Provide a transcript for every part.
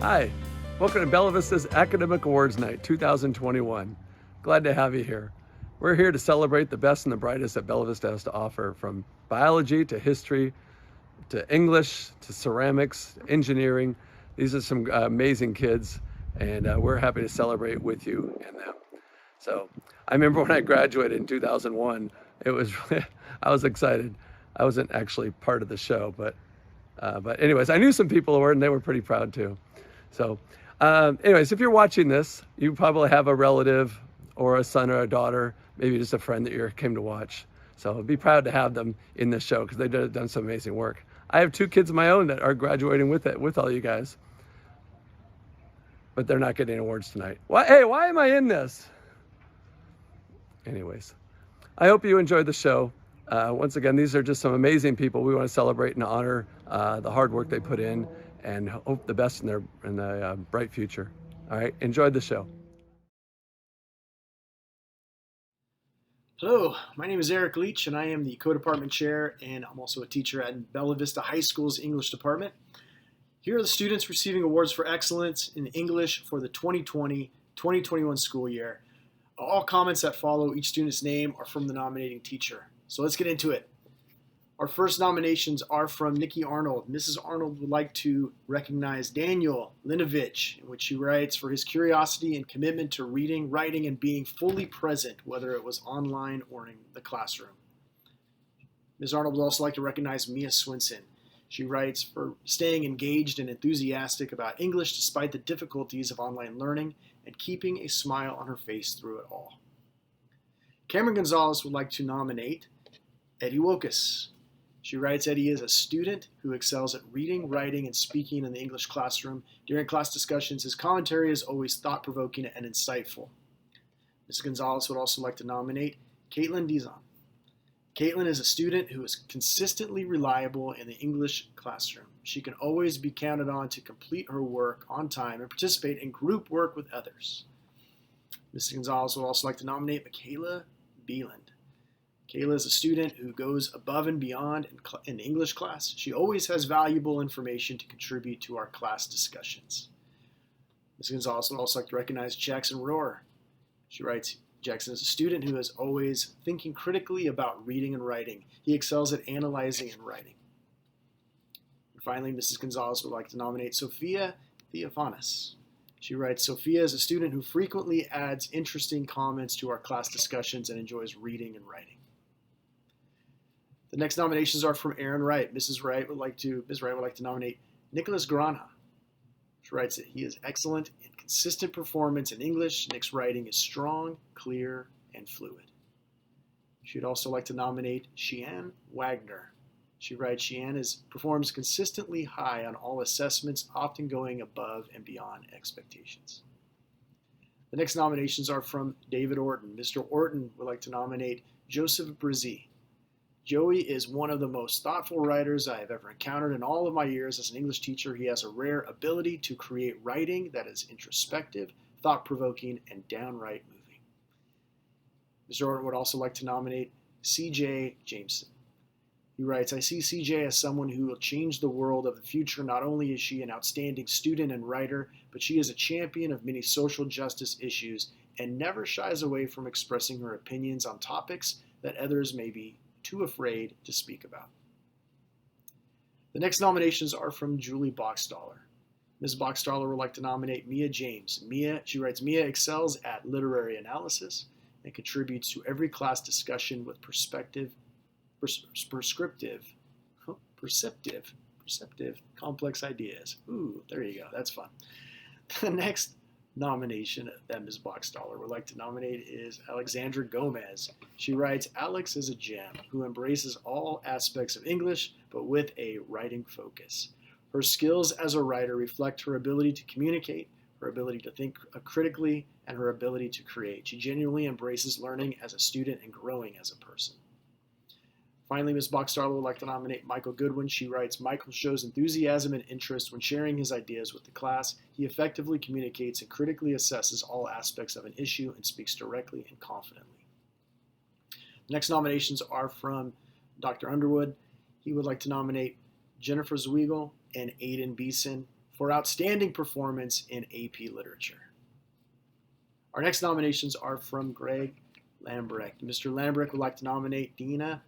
Hi, welcome to Bella Vista's Academic Awards Night 2021. Glad to have you here. We're here to celebrate the best and the brightest that Bella Vista has to offer, from biology to history to English to ceramics, engineering. These are some amazing kids, and we're happy to celebrate with you and them. So I remember when I graduated in 2001, it was really, I was excited. I wasn't actually part of the show, but anyways, I knew some people who were, and they were pretty proud too. So anyways, if you're watching this, you probably have a relative or a son or a daughter, maybe just a friend that you came to watch. So be proud to have them in this show because they've done some amazing work. I have 2 kids of my own that are graduating with all you guys, but they're not getting awards tonight. Why am I in this? Anyways, I hope you enjoyed the show. Once again, these are just some amazing people. We want to celebrate and honor the hard work they put in, and hope the best in the bright future. All right, enjoy the show. Hello, my name is Eric Leach, and I am the co-department chair, and I'm also a teacher at Bella Vista High School's English department. Here are the students receiving awards for excellence in English for the 2020-2021 school year. All comments that follow each student's name are from the nominating teacher. So let's get into it. Our first nominations are from Nikki Arnold. Mrs. Arnold would like to recognize Daniel Linovich, in which she writes for his curiosity and commitment to reading, writing, and being fully present, whether it was online or in the classroom. Ms. Arnold would also like to recognize Mia Swinson. She writes for staying engaged and enthusiastic about English despite the difficulties of online learning and keeping a smile on her face through it all. Cameron Gonzalez would like to nominate Eddie Wokus. She writes, Eddie is a student who excels at reading, writing, and speaking in the English classroom. During class discussions, his commentary is always thought-provoking and insightful. Ms. Gonzalez would also like to nominate Caitlin Dizon. Caitlin is a student who is consistently reliable in the English classroom. She can always be counted on to complete her work on time and participate in group work with others. Ms. Gonzalez would also like to nominate Michaela Beeland. Kayla is a student who goes above and beyond in English class. She always has valuable information to contribute to our class discussions. Ms. Gonzalez would also like to recognize Jackson Rohr. She writes, Jackson is a student who is always thinking critically about reading and writing. He excels at analyzing and writing. And finally, Mrs. Gonzalez would like to nominate Sophia Theophanis. She writes, Sophia is a student who frequently adds interesting comments to our class discussions and enjoys reading and writing. The next nominations are from Aaron Wright. Ms. Wright would like to nominate Nicholas Grana. She writes that he is excellent in consistent performance in English. Nick's writing is strong, clear, and fluid. She'd also like to nominate Sheann Wagner. She writes, Sheann performs consistently high on all assessments, often going above and beyond expectations. The next nominations are from David Orton. Mr. Orton would like to nominate Joseph Brizzi. Joey is one of the most thoughtful writers I have ever encountered in all of my years as an English teacher. He has a rare ability to create writing that is introspective, thought-provoking, and downright moving. Mr. Orton would also like to nominate C.J. Jameson. He writes, I see C.J. as someone who will change the world of the future. Not only is she an outstanding student and writer, but she is a champion of many social justice issues and never shies away from expressing her opinions on topics that others may be too afraid to speak about. The next nominations are from Julie Boxstaller. Ms. Boxstaller would like to nominate Mia James. She writes, Mia excels at literary analysis and contributes to every class discussion with perceptive, complex ideas. Ooh, there you go. That's fun. The next nomination that Ms. Boxstaller would like to nominate is Alexandra Gomez. She writes, Alex is a gem who embraces all aspects of English, but with a writing focus. Her skills as a writer reflect her ability to communicate, her ability to think critically, and her ability to create. She genuinely embraces learning as a student and growing as a person. Finally, Ms. Boxstaller would like to nominate Michael Goodwin. She writes, Michael shows enthusiasm and interest when sharing his ideas with the class. He effectively communicates and critically assesses all aspects of an issue and speaks directly and confidently. The next nominations are from Dr. Underwood. He would like to nominate Jennifer Zweigel and Aiden Beeson for outstanding performance in AP Literature. Our next nominations are from Greg Lambrecht. Mr. Lambrecht would like to nominate Dina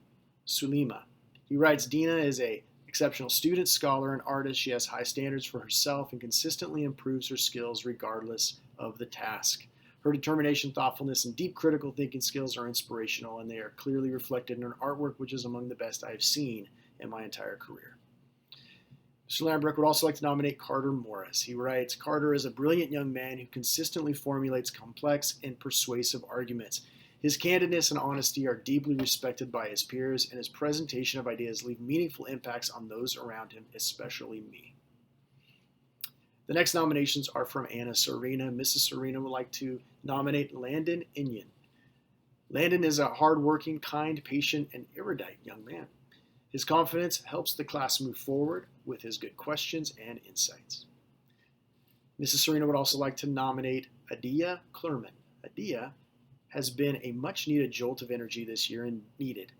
Sulima. He writes, Dina is an exceptional student, scholar, and artist. She has high standards for herself and consistently improves her skills regardless of the task. Her determination, thoughtfulness, and deep critical thinking skills are inspirational, and they are clearly reflected in her artwork, which is among the best I have seen in my entire career. Mr. Lambrecht would also like to nominate Carter Morris. He writes, Carter is a brilliant young man who consistently formulates complex and persuasive arguments. His candidness and honesty are deeply respected by his peers, and his presentation of ideas leave meaningful impacts on those around him, especially me. The next nominations are from Anna Serena. Mrs. Serena would like to nominate Landon Inyan. Landon is a hardworking, kind, patient, and erudite young man. His confidence helps the class move forward with his good questions and insights. Mrs. Serena would also like to nominate Adia Klerman. Adia has been a much-needed jolt of energy this year and needed.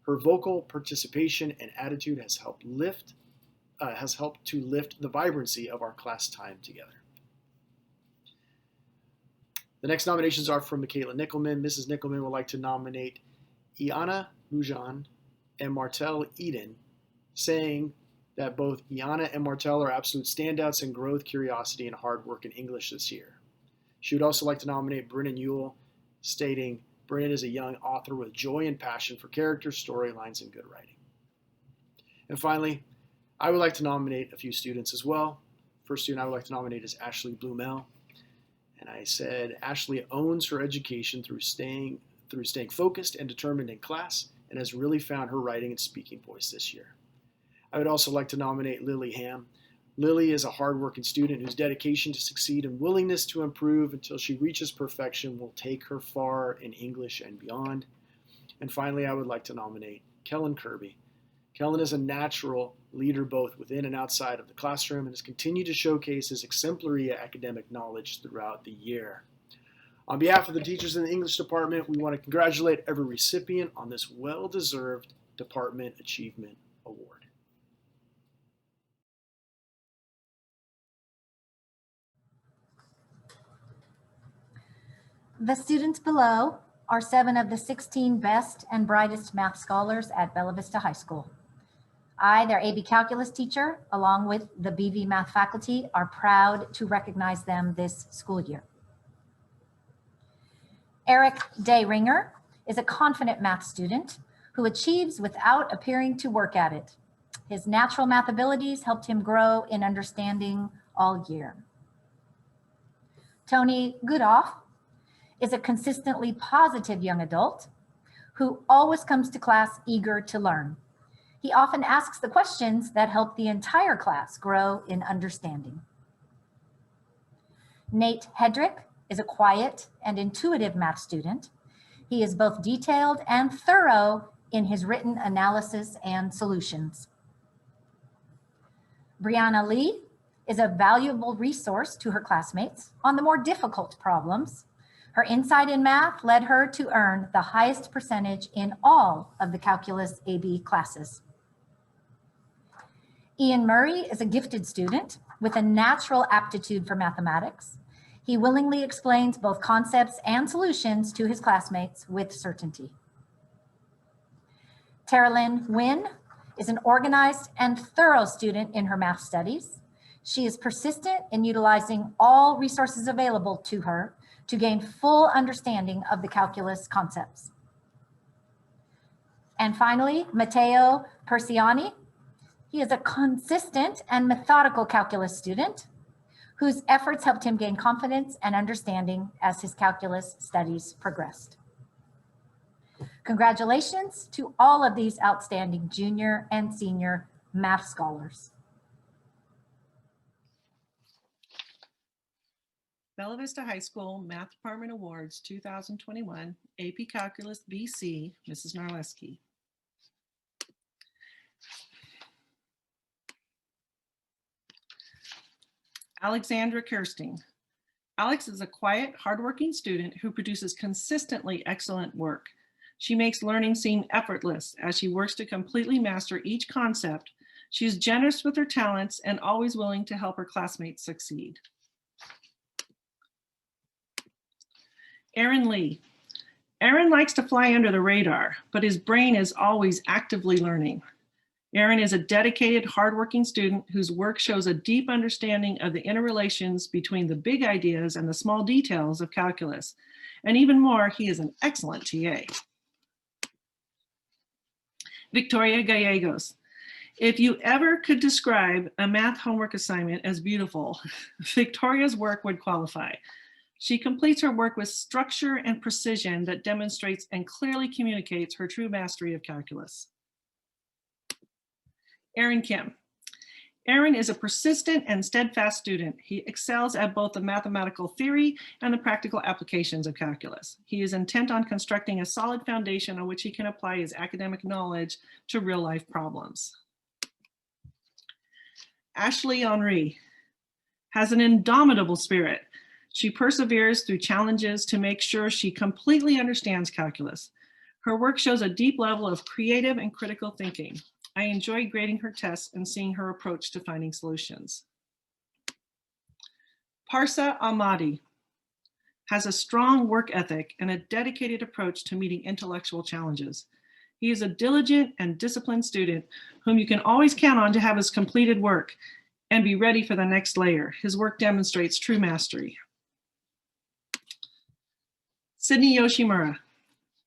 Her vocal participation and attitude has helped to lift the vibrancy of our class time together. The next nominations are from Michaela Nickelman. Mrs. Nickelman would like to nominate Iana Lujan and Martel Eden, saying that both Iana and Martel are absolute standouts in growth, curiosity, and hard work in English this year. She would also like to nominate Brennan Ewell, stating, Brennan is a young author with joy and passion for characters, storylines, and good writing. And finally, I would like to nominate a few students as well. First student I would like to nominate is Ashley Blumel. And I said Ashley owns her education through staying focused and determined in class, and has really found her writing and speaking voice this year. I would also like to nominate Lily Ham. Lily is a hardworking student whose dedication to succeed and willingness to improve until she reaches perfection will take her far in English and beyond. And finally, I would like to nominate Kellen Kirby. Kellen is a natural leader both within and outside of the classroom and has continued to showcase his exemplary academic knowledge throughout the year. On behalf of the teachers in the English department, we want to congratulate every recipient on this well-deserved Department Achievement Award. The students below are 7 of the 16 best and brightest math scholars at Bella Vista High School. I, their AB Calculus teacher, along with the BV Math faculty, are proud to recognize them this school year. Eric Dayringer is a confident math student who achieves without appearing to work at it. His natural math abilities helped him grow in understanding all year. Tony Goodoff is a consistently positive young adult who always comes to class eager to learn. He often asks the questions that help the entire class grow in understanding. Nate Hedrick is a quiet and intuitive math student. He is both detailed and thorough in his written analysis and solutions. Brianna Lee is a valuable resource to her classmates on the more difficult problems. Her insight in math led her to earn the highest percentage in all of the Calculus AB classes. Ian Murray is a gifted student with a natural aptitude for mathematics. He willingly explains both concepts and solutions to his classmates with certainty. Teralyn Nguyen is an organized and thorough student in her math studies. She is persistent in utilizing all resources available to her to gain full understanding of the calculus concepts. And finally, Matteo Persiani. He is a consistent and methodical calculus student whose efforts helped him gain confidence and understanding as his calculus studies progressed. Congratulations to all of these outstanding junior and senior math scholars. Bella Vista High School Math Department Awards 2021, AP Calculus BC, Mrs. Narleski. Alexandra Kirsting. Alex is a quiet, hardworking student who produces consistently excellent work. She makes learning seem effortless as she works to completely master each concept She is generous with her talents and always willing to help her classmates succeed. Aaron Lee. Aaron likes to fly under the radar, but his brain is always actively learning. Aaron is a dedicated, hardworking student whose work shows a deep understanding of the interrelations between the big ideas and the small details of calculus. And even more, he is an excellent TA. Victoria Gallegos. If you ever could describe a math homework assignment as beautiful, Victoria's work would qualify. She completes her work with structure and precision that demonstrates and clearly communicates her true mastery of calculus. Aaron Kim. Aaron is a persistent and steadfast student. He excels at both the mathematical theory and the practical applications of calculus. He is intent on constructing a solid foundation on which he can apply his academic knowledge to real-life problems. Ashley Henry has an indomitable spirit. She perseveres through challenges to make sure she completely understands calculus. Her work shows a deep level of creative and critical thinking. I enjoy grading her tests and seeing her approach to finding solutions. Parsa Ahmadi has a strong work ethic and a dedicated approach to meeting intellectual challenges. He is a diligent and disciplined student whom you can always count on to have his completed work and be ready for the next layer. His work demonstrates true mastery. Sydney Yoshimura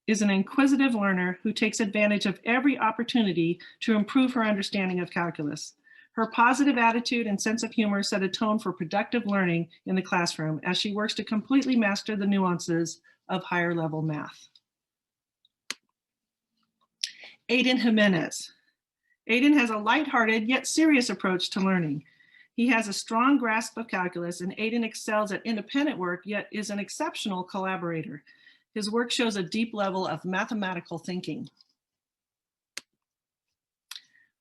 is an inquisitive learner who takes advantage of every opportunity to improve her understanding of calculus. Her positive attitude and sense of humor set a tone for productive learning in the classroom as she works to completely master the nuances of higher level math. Aiden Jimenez. Aiden has a lighthearted yet serious approach to learning. He has a strong grasp of calculus, and Aiden excels at independent work, yet is an exceptional collaborator. His work shows a deep level of mathematical thinking.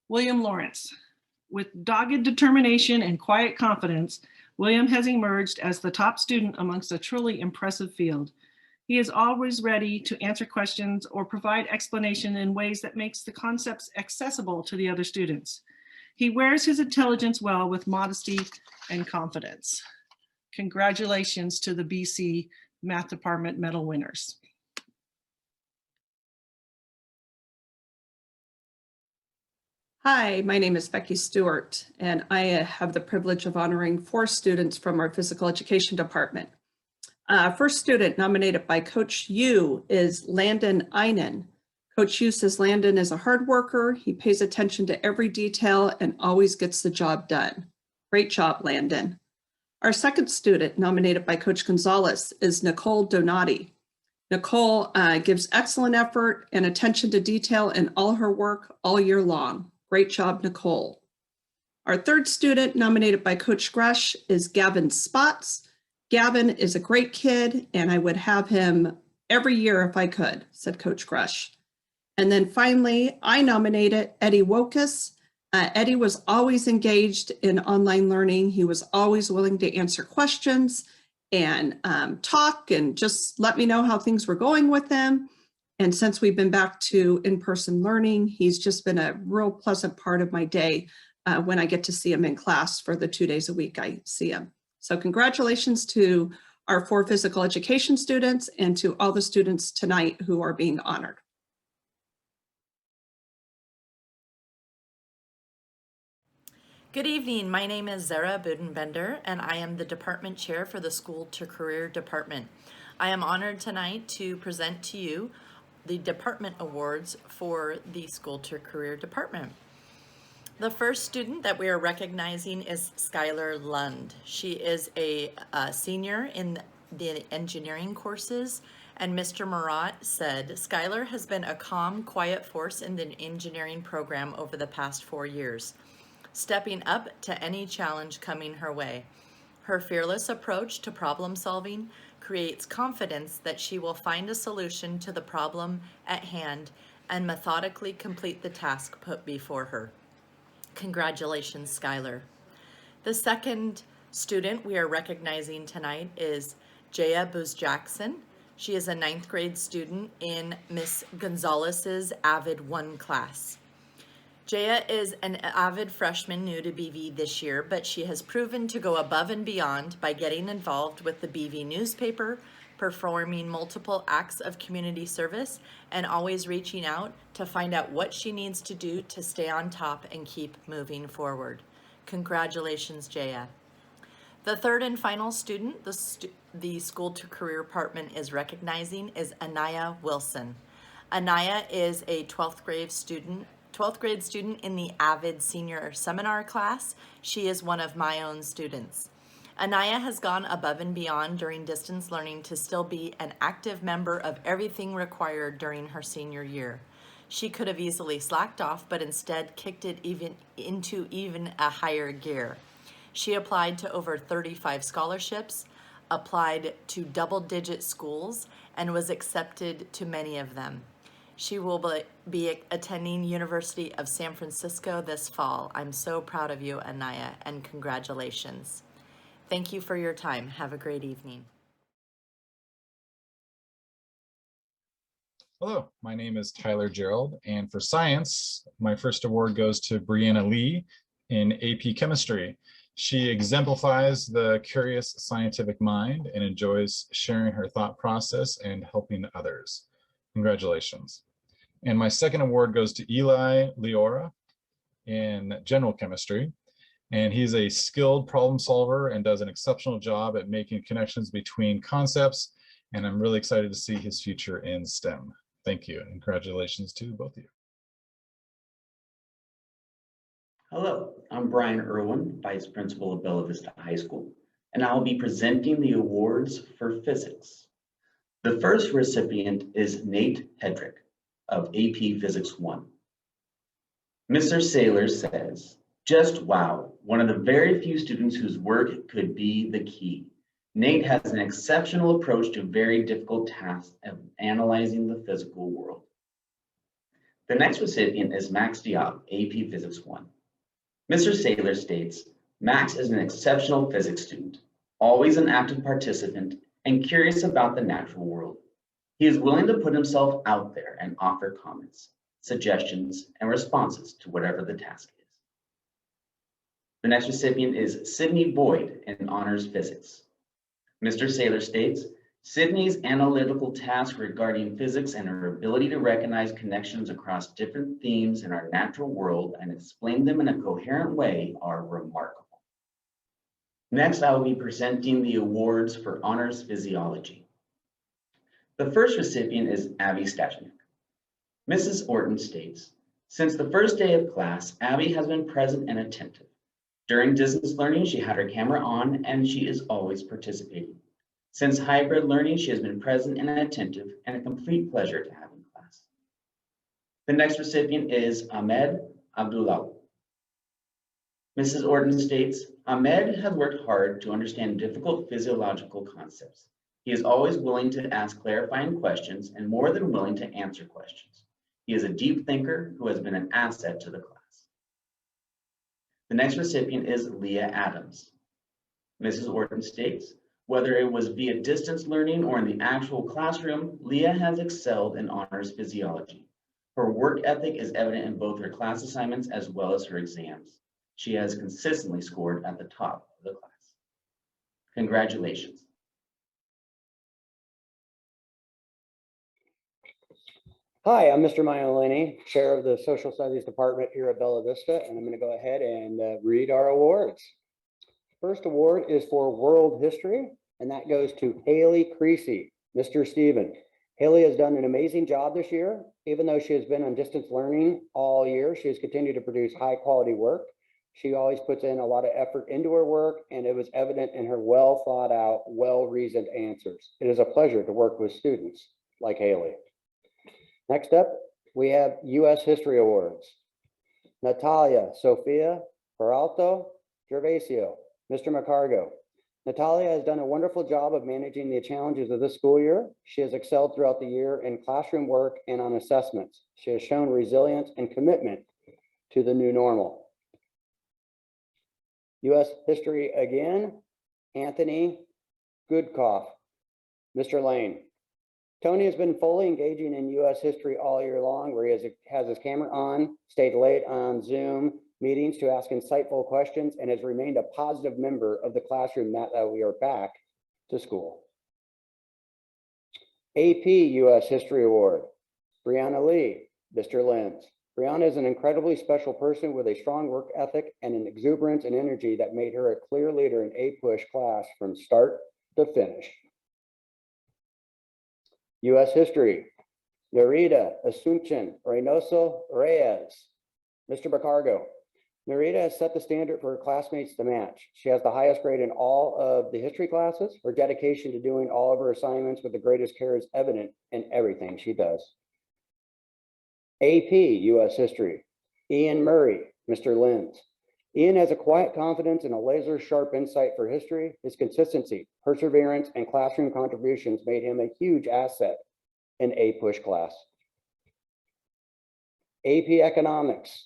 William Lawrence. With dogged determination and quiet confidence, William has emerged as the top student amongst a truly impressive field. He is always ready to answer questions or provide explanation in ways that makes the concepts accessible to the other students. He wears his intelligence well with modesty and confidence. Congratulations to the BC Math Department medal winners. Hi, my name is Becky Stewart, and I have the privilege of honoring 4 students from our physical education department. First student nominated by Coach Yu is Landon Einen. Coach Yu says Landon is a hard worker. He pays attention to every detail and always gets the job done. Great job, Landon. Our second student nominated by Coach Gonzalez is Nicole Donati. Nicole gives excellent effort and attention to detail in all her work all year long. Great job, Nicole. Our third student nominated by Coach Grush is Gavin Spots. Gavin is a great kid, and I would have him every year if I could, said Coach Grush. And then finally, I nominated Eddie Wokus. Eddie was always engaged in online learning. He was always willing to answer questions and talk and just let me know how things were going with them. And since we've been back to in-person learning, he's just been a real pleasant part of my day when I get to see him in class for the 2 days a week I see him. So congratulations to our 4 physical education students and to all the students tonight who are being honored. Good evening. My name is Zara Budenbender, and I am the department chair for the School to Career Department. I am honored tonight to present to you the department awards for the School to Career Department. The first student that we are recognizing is Skylar Lund. She is a senior in the engineering courses, and Mr. Marat said, Skylar has been a calm, quiet force in the engineering program over the past 4 years, stepping up to any challenge coming her way. Her fearless approach to problem solving creates confidence that she will find a solution to the problem at hand and methodically complete the task put before her. Congratulations, Skylar. The second student we are recognizing tonight is Jaya Booz-Jackson. She is a 9th grade student in Miss Gonzalez's Avid 1 class. Jaya is an avid freshman new to BV this year, but she has proven to go above and beyond by getting involved with the BV newspaper, performing multiple acts of community service, and always reaching out to find out what she needs to do to stay on top and keep moving forward. Congratulations, Jaya. The third and final student the School to Career Department is recognizing is Anaya Wilson. Anaya is a 12th grade student in the AVID Senior Seminar class. She is one of my own students. Anaya has gone above and beyond during distance learning to still be an active member of everything required during her senior year. She could have easily slacked off, but instead kicked it into a higher gear. She applied to over 35 scholarships, applied to double-digit schools, and was accepted to many of them. She will be attending University of San Francisco this fall. I'm so proud of you, Anaya, and congratulations. Thank you for your time. Have a great evening. Hello, my name is Tyler Gerald, and for science, my first award goes to Brianna Lee in AP Chemistry. She exemplifies the curious scientific mind and enjoys sharing her thought process and helping others. Congratulations. And my second award goes to Eli Leora in General Chemistry. And he's a skilled problem solver and does an exceptional job at making connections between concepts. And I'm really excited to see his future in STEM. Thank you, and congratulations to both of you. Hello, I'm Brian Irwin, Vice Principal of Bella Vista High School, and I'll be presenting the awards for physics. The first recipient is Nate Hedrick of AP Physics 1. Mr. Saylor says, just wow, one of the very few students whose work could be the key. Nate has an exceptional approach to very difficult tasks of analyzing the physical world. The next recipient is Max Diop, AP Physics 1. Mr. Saylor states, Max is an exceptional physics student, always an active participant and curious about the natural world. He is willing to put himself out there and offer comments, suggestions, and responses to whatever the task is. The next recipient is Sydney Boyd in Honors Physics. Mr. Saylor states, Sydney's analytical task regarding physics and her ability to recognize connections across different themes in our natural world and explain them in a coherent way are remarkable. Next, I will be presenting the awards for Honors Physiology. The first recipient is Abby Stachnik. Mrs. Orton states, since the first day of class, Abby has been present and attentive. During distance learning, she had her camera on and she is always participating. Since hybrid learning, she has been present and attentive and a complete pleasure to have in class. The next recipient is Ahmed Abdullah. Mrs. Orton states, Ahmed has worked hard to understand difficult physiological concepts. He is always willing to ask clarifying questions and more than willing to answer questions. He is a deep thinker who has been an asset to the class. The next recipient is Leah Adams. Mrs. Orton states, whether it was via distance learning or in the actual classroom, Leah has excelled in honors physiology. Her work ethic is evident in both her class assignments as well as her exams. She has consistently scored at the top of the class. Congratulations. Hi, I'm Mr. Maiolini, Chair of the Social Studies Department here at Bella Vista, and I'm going to go ahead and read our awards. First award is for World History, and that goes to Haley Creasy, Mr. Stephen. Haley has done an amazing job this year. Even though she has been on distance learning all year, she has continued to produce high quality work. She always puts in a lot of effort into her work, and it was evident in her well thought out, well-reasoned answers. It is a pleasure to work with students like Haley. Next up, we have U.S. History Awards. Natalia Sofia Peralto Gervasio, Mr. McCargo. Natalia has done a wonderful job of managing the challenges of this school year. She has excelled throughout the year in classroom work and on assessments. She has shown resilience and commitment to the new normal. U.S. History again, Anthony Goodkoff, Mr. Lane. Tony has been fully engaging in U.S. history all year long, where he has his camera on, stayed late on Zoom meetings to ask insightful questions, and has remained a positive member of the classroom now that we are back to school. AP U.S. History Award, Brianna Lee, Mr. Lenz. Brianna is an incredibly special person with a strong work ethic and an exuberance and energy that made her a clear leader in APUSH class from start to finish. U.S. History, Nerida Asuncion Reynoso Reyes, Mr. Bacargo. Nerida has set the standard for her classmates to match. She has the highest grade in all of the history classes. Her dedication to doing all of her assignments with the greatest care is evident in everything she does. AP U.S. History, Ian Murray, Mr. Lenz. Ian has a quiet confidence and a laser sharp insight for history. His consistency, perseverance, and classroom contributions made him a huge asset in APUSH class. AP Economics,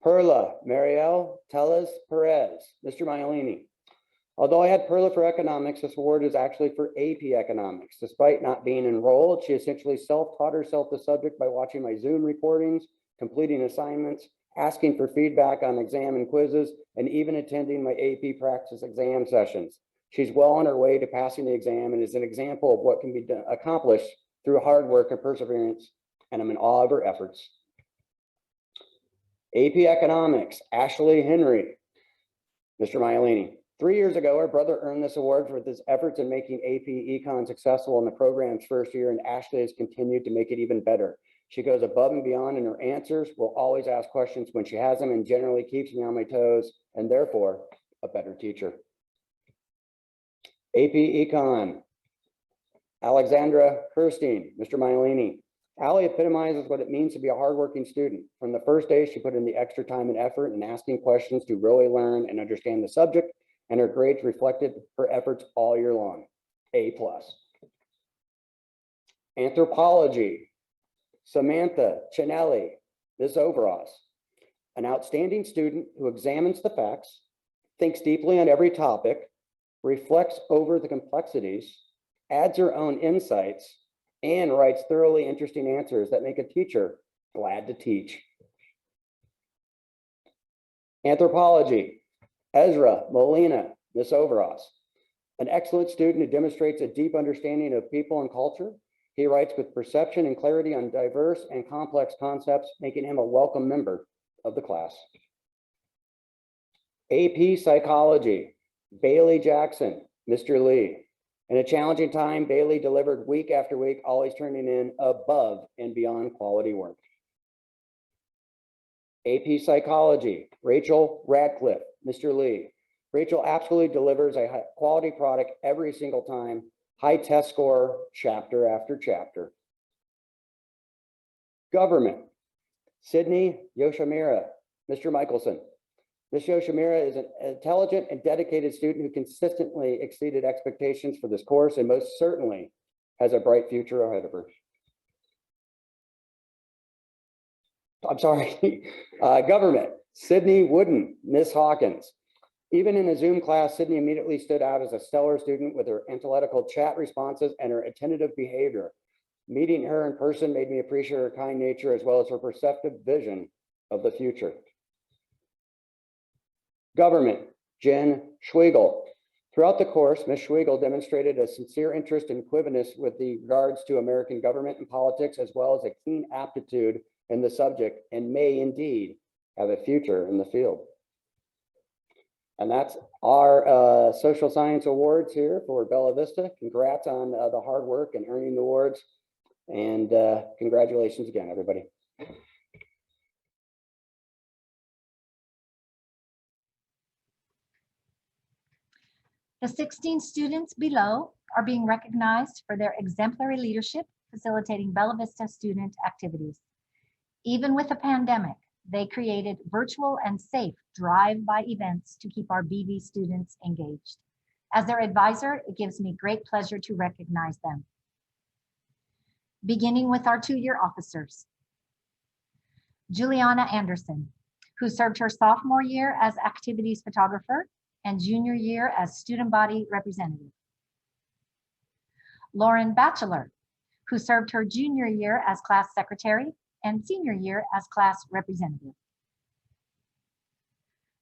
Perla Mariel Tellez Perez, Mr. Maiolini. Although I had Perla for economics, this award is actually for AP Economics. Despite not being enrolled, she essentially self-taught herself the subject by watching my Zoom recordings, completing assignments, asking for feedback on exam and quizzes, and even attending my AP practice exam sessions. She's well on her way to passing the exam and is an example of what can be accomplished through hard work and perseverance, and I'm in awe of her efforts. AP Economics, Ashley Henry, Mr. Maiolini. 3 years ago, our brother earned this award for his efforts in making AP Econ successful in the program's first year, and Ashley has continued to make it even better. She goes above and beyond in her answers, will always ask questions when she has them, and generally keeps me on my toes, and therefore, a better teacher. AP Econ, Alexandra Kirstein, Mr. Maiolini. Allie epitomizes what it means to be a hardworking student. From the first day, she put in the extra time and effort in asking questions to really learn and understand the subject, and her grades reflected her efforts all year long. A+. Anthropology, Samantha Chinelli, Ms. Overos. An outstanding student who examines the facts, thinks deeply on every topic, reflects over the complexities, adds her own insights, and writes thoroughly interesting answers that make a teacher glad to teach. Anthropology, Ezra Molina, Ms. Overos. An excellent student who demonstrates a deep understanding of people and culture. He writes with perception and clarity on diverse and complex concepts, making him a welcome member of the class. AP Psychology, Bailey Jackson, Mr. Lee. In a challenging time, Bailey delivered week after week, always turning in above and beyond quality work. AP Psychology, Rachel Radcliffe, Mr. Lee. Rachel absolutely delivers a quality product every single time, high test score, chapter after chapter. Government, Sydney Yoshimura, Mr. Michelson. Ms. Yoshimura is an intelligent and dedicated student who consistently exceeded expectations for this course and most certainly has a bright future ahead of her. I'm sorry, Government, Sydney Wooden, Ms. Hawkins. Even in a Zoom class, Sydney immediately stood out as a stellar student with her intellectual chat responses and her attentive behavior. Meeting her in person made me appreciate her kind nature as well as her perceptive vision of the future. Government, Jen Schwegel. Throughout the course, Ms. Schwegel demonstrated a sincere interest and equivocness with regards to American government and politics, as well as a keen aptitude in the subject, and may indeed have a future in the field. And that's our social science awards here for Bella Vista. Congrats on the hard work and earning the awards. And congratulations again, everybody. The 16 students below are being recognized for their exemplary leadership facilitating Bella Vista student activities. Even with the pandemic, they created virtual and safe drive-by events to keep our BV students engaged. As their advisor, it gives me great pleasure to recognize them. Beginning with our 2-year officers. Juliana Anderson, who served her sophomore year as activities photographer and junior year as student body representative. Lauren Batchelor, who served her junior year as class secretary and senior year as class representative.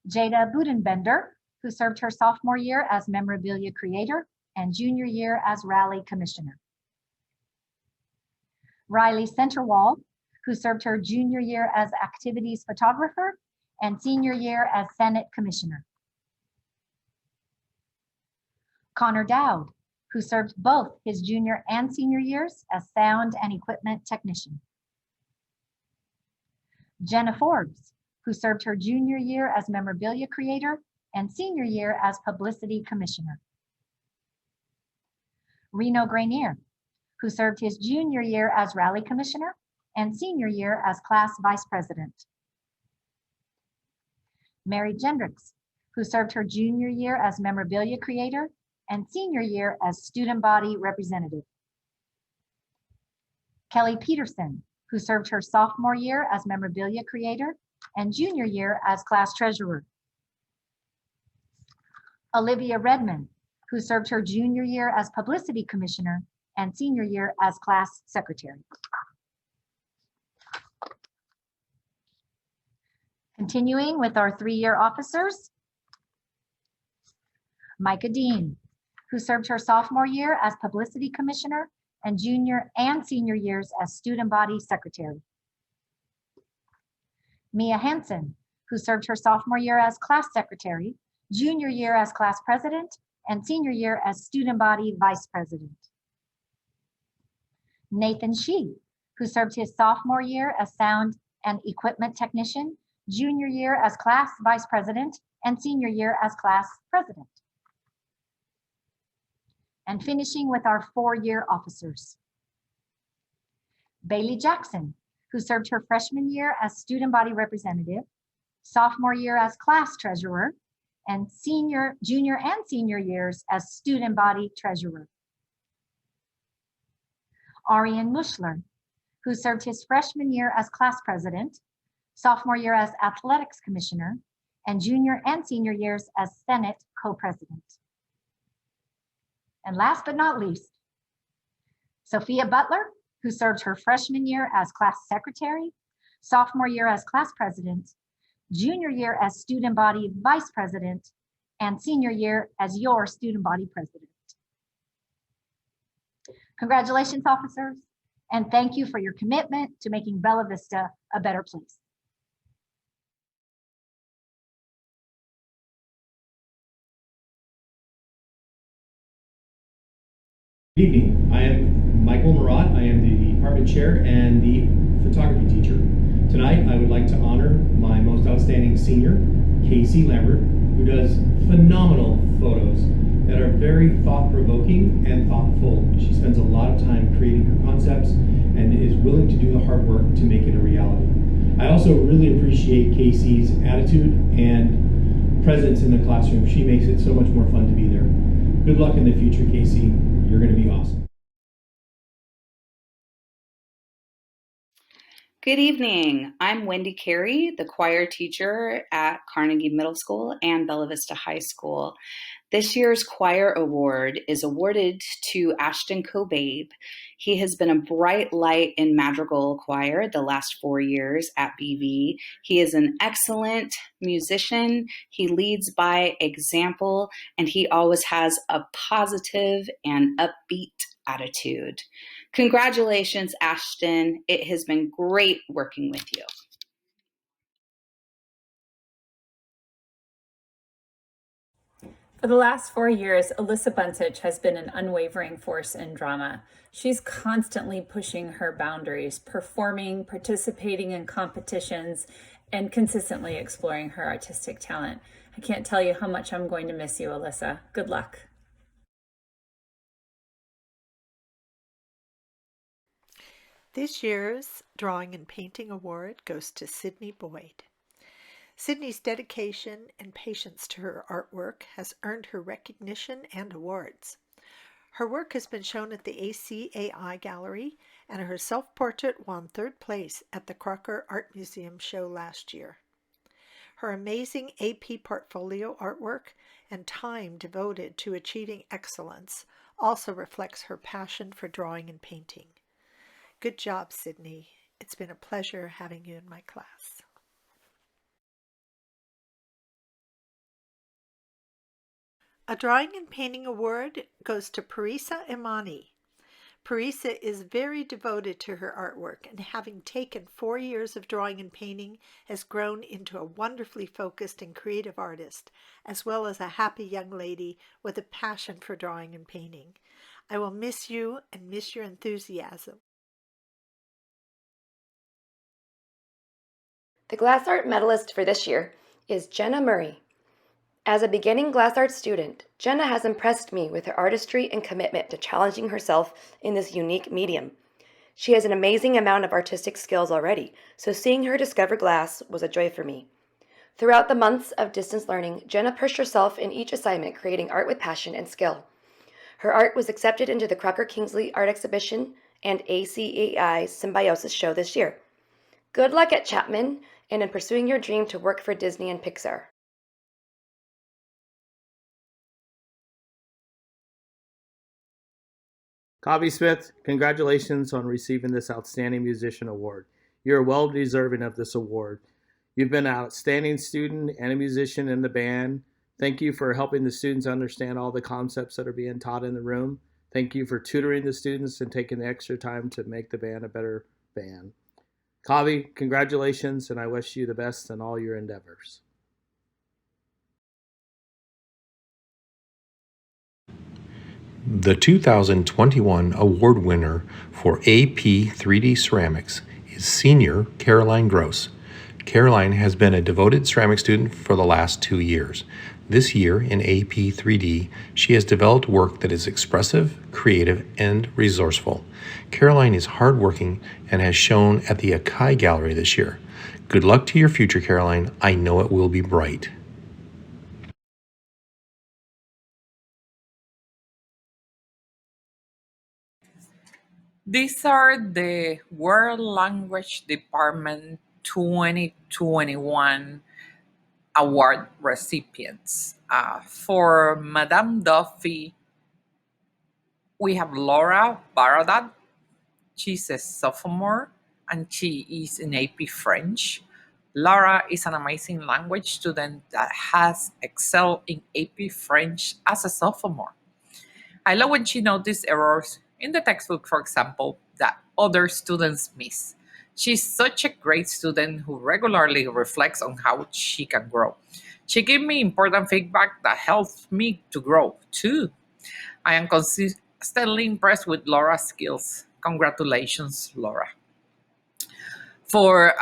Jada Budenbender, who served her sophomore year as memorabilia creator and junior year as rally commissioner. Riley Centerwall, who served her junior year as activities photographer and senior year as Senate commissioner. Connor Dowd, who served both his junior and senior years as sound and equipment technician. Jenna Forbes, who served her junior year as memorabilia creator and senior year as publicity commissioner. Reno Granier, who served his junior year as rally commissioner and senior year as class vice president. Mary Gendricks, who served her junior year as memorabilia creator and senior year as student body representative. Kelly Peterson, who served her sophomore year as memorabilia creator and junior year as class treasurer. Olivia Redmond, who served her junior year as publicity commissioner and senior year as class secretary. Continuing with our 3-year officers, Micah Dean, who served her sophomore year as publicity commissioner and junior and senior years as student body secretary. Mia Hansen, who served her sophomore year as class secretary, junior year as class president, and senior year as student body vice president. Nathan Shee, who served his sophomore year as sound and equipment technician, junior year as class vice president, and senior year as class president. And finishing with our 4-year officers. Bailey Jackson, who served her freshman year as student body representative, sophomore year as class treasurer, and junior and senior years as student body treasurer. Arian Mushler, who served his freshman year as class president, sophomore year as athletics commissioner, and junior and senior years as Senate co-president. And last but not least, Sophia Butler, who served her freshman year as class secretary, sophomore year as class president, junior year as student body vice president, and senior year as your student body president. Congratulations, officers, and thank you for your commitment to making Bella Vista a better place. Good evening. I am Michael Marat. I am the department chair and the photography teacher. Tonight, I would like to honor my most outstanding senior, Casey Lambert, who does phenomenal photos that are very thought-provoking and thoughtful. She spends a lot of time creating her concepts and is willing to do the hard work to make it a reality. I also really appreciate Casey's attitude and presence in the classroom. She makes it so much more fun to be there. Good luck in the future, Casey. You're going to be awesome. Good evening. I'm Wendy Carey, the choir teacher at Carnegie Middle School and Bella Vista High School. This year's choir award is awarded to Ashton Kobabe. He has been a bright light in madrigal choir the last 4 years at BV. He is an excellent musician. He leads by example, and he always has a positive and upbeat attitude. Congratulations, Ashton. It has been great working with you. For the last 4 years, Alyssa Bunsich has been an unwavering force in drama. She's constantly pushing her boundaries, performing, participating in competitions, and consistently exploring her artistic talent. I can't tell you how much I'm going to miss you, Alyssa. Good luck. This year's Drawing and Painting Award goes to Sydney Boyd. Sydney's dedication and patience to her artwork has earned her recognition and awards. Her work has been shown at the ACAI Gallery, and her self-portrait won 3rd place at the Crocker Art Museum show last year. Her amazing AP portfolio artwork and time devoted to achieving excellence also reflects her passion for drawing and painting. Good job, Sydney. It's been a pleasure having you in my class. A Drawing and Painting Award goes to Parisa Imani. Parisa is very devoted to her artwork, and having taken 4 years of drawing and painting, has grown into a wonderfully focused and creative artist, as well as a happy young lady with a passion for drawing and painting. I will miss you and miss your enthusiasm. The Glass Art medalist for this year is Jenna Murray. As a beginning glass art student, Jenna has impressed me with her artistry and commitment to challenging herself in this unique medium. She has an amazing amount of artistic skills already, so seeing her discover glass was a joy for me. Throughout the months of distance learning, Jenna pushed herself in each assignment, creating art with passion and skill. Her art was accepted into the Crocker Kingsley Art Exhibition and ACAI Symbiosis Show this year. Good luck at Chapman and in pursuing your dream to work for Disney and Pixar. Kavi Smith, congratulations on receiving this Outstanding Musician Award. You're well deserving of this award. You've been an outstanding student and a musician in the band. Thank you for helping the students understand all the concepts that are being taught in the room. Thank you for tutoring the students and taking the extra time to make the band a better band. Kavi, congratulations, and I wish you the best in all your endeavors. The 2021 award winner for AP 3D Ceramics is senior Caroline Gross. Caroline has been a devoted ceramic student for the last 2 years. This year in AP 3D, she has developed work that is expressive, creative, and resourceful. Caroline is hardworking and has shown at the Akai Gallery this year. Good luck to your future, Caroline. I know it will be bright. These are the World Language Department 2021 award recipients. For Madame Duffy, we have Laura Baradat. She's a sophomore and she is in AP French. Laura is an amazing language student that has excelled in AP French as a sophomore. I love when she noticed errors in the textbook, for example, that other students miss. She's such a great student who regularly reflects on how she can grow. She gave me important feedback that helps me to grow too. I am consistently impressed with Laura's skills. Congratulations, Laura. For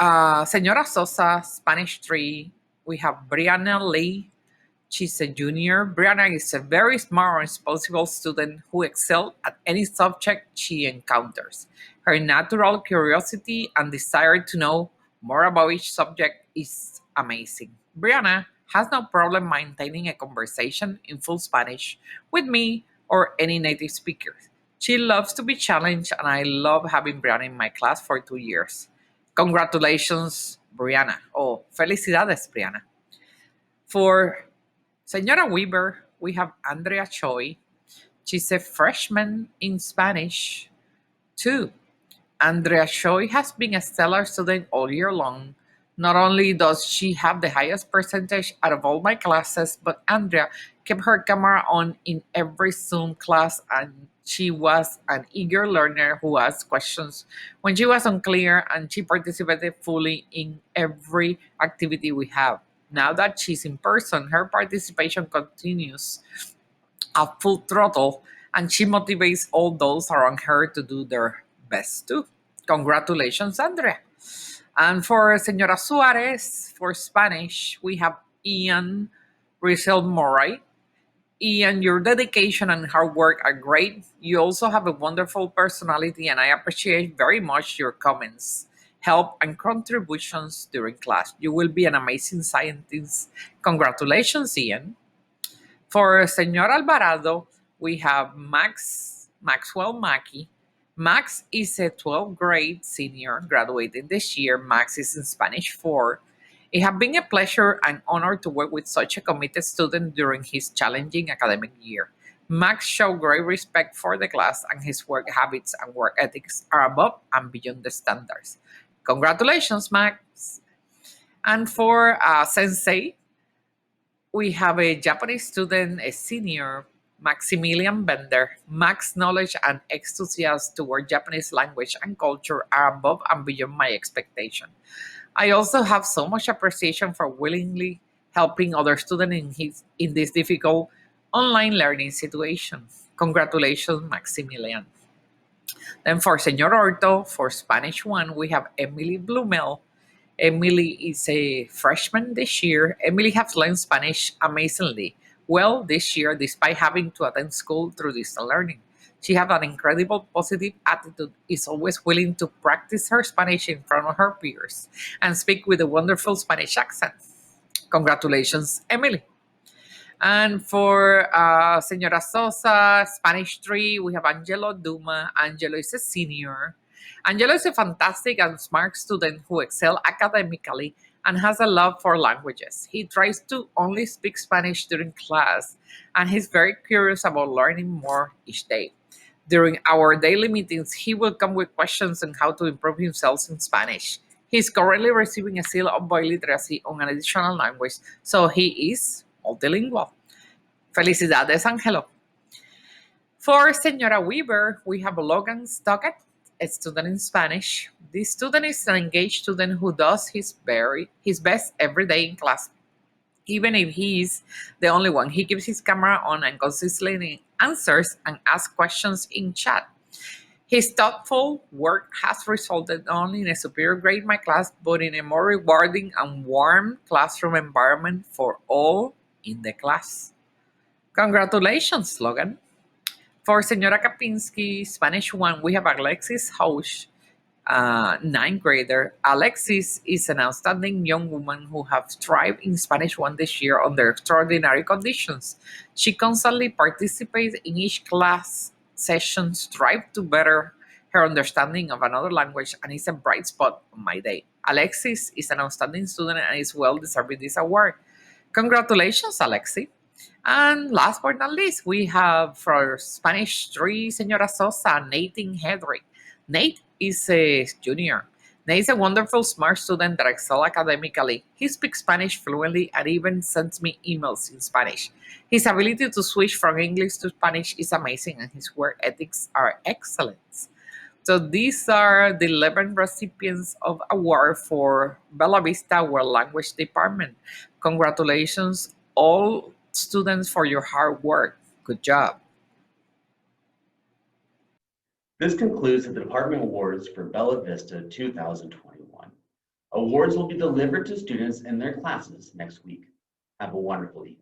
Senora Sosa, Spanish 3, we have Brianna Lee. She's a junior. Brianna is a very smart and responsible student who excels at any subject she encounters. Her natural curiosity and desire to know more about each subject is amazing. Brianna has no problem maintaining a conversation in full Spanish with me or any native speaker. She loves to be challenged, and I love having Brianna in my class for 2 years. Congratulations, Brianna. Oh, felicidades, Brianna. For Senora Weaver, we have Andrea Choi. She's a freshman in Spanish, too. Andrea Choi has been a stellar student all year long. Not only does she have the highest percentage out of all my classes, but Andrea kept her camera on in every Zoom class, and she was an eager learner who asked questions when she was unclear, and she participated fully in every activity we have. Now that she's in person, her participation continues at full throttle, and she motivates all those around her to do their best too. Congratulations, Andrea. And for Senora Suarez, for Spanish, we have Ian Rizal Moray. Ian, your dedication and hard work are great. You also have a wonderful personality, and I appreciate very much your comments, help, and contributions during class. You will be an amazing scientist. Congratulations, Ian. For Senor Alvarado, we have Maxwell Mackey. Max is a 12th grade senior graduating this year. Max is in Spanish 4. It has been a pleasure and honor to work with such a committed student during his challenging academic year. Max showed great respect for the class, and his work habits and work ethics are above and beyond the standards. Congratulations, Max. And for Sensei, we have a Japanese student, a senior, Maximilian Bender. Max's knowledge and enthusiasm toward Japanese language and culture are above and beyond my expectation. I also have so much appreciation for willingly helping other students in this difficult online learning situation. Congratulations, Maximilian. Then for Señor Orto, for Spanish 1, we have Emily Blumel. Emily is a freshman this year. Emily has learned Spanish amazingly well this year, despite having to attend school through distance learning. She has an incredible positive attitude, is always willing to practice her Spanish in front of her peers, and speak with a wonderful Spanish accent. Congratulations, Emily. And for Señora Sosa, Spanish 3, we have Angelo Duma. Angelo is a senior. Angelo is a fantastic and smart student who excels academically and has a love for languages. He tries to only speak Spanish during class, and he's very curious about learning more each day. During our daily meetings, he will come with questions on how to improve himself in Spanish. He is currently receiving a seal of biliteracy on an additional language, so he is multilingual. Felicidades, Angelo. For Señora Weaver, we have Logan Stockett, a student in Spanish. This student is an engaged student who does his best every day in class. Even if he is the only one, he keeps his camera on and consistently answers and asks questions in chat. His thoughtful work has resulted not only in a superior grade in my class, but in a more rewarding and warm classroom environment for all in the class. Congratulations, Logan. For Señora Kapinski, Spanish 1, we have Alexis Hosch, 9th grader. Alexis is an outstanding young woman who has thrived in Spanish 1 this year under extraordinary conditions. She constantly participates in each class session, strives to better her understanding of another language, and is a bright spot on my day. Alexis is an outstanding student and is well deserving this award. Congratulations, Alexis. And last but not least, we have for Spanish 3, Señora Sosa, Nathan Hedrick. Nate is a junior. Nate is a wonderful, smart student that excels academically. He speaks Spanish fluently and even sends me emails in Spanish. His ability to switch from English to Spanish is amazing, and his work ethics are excellent. So these are the 11 recipients of award for Bella Vista World Language Department. Congratulations, all students, for your hard work. Good job. This concludes the department awards for Bella Vista 2021. Awards will be delivered to students in their classes next week. Have a wonderful evening.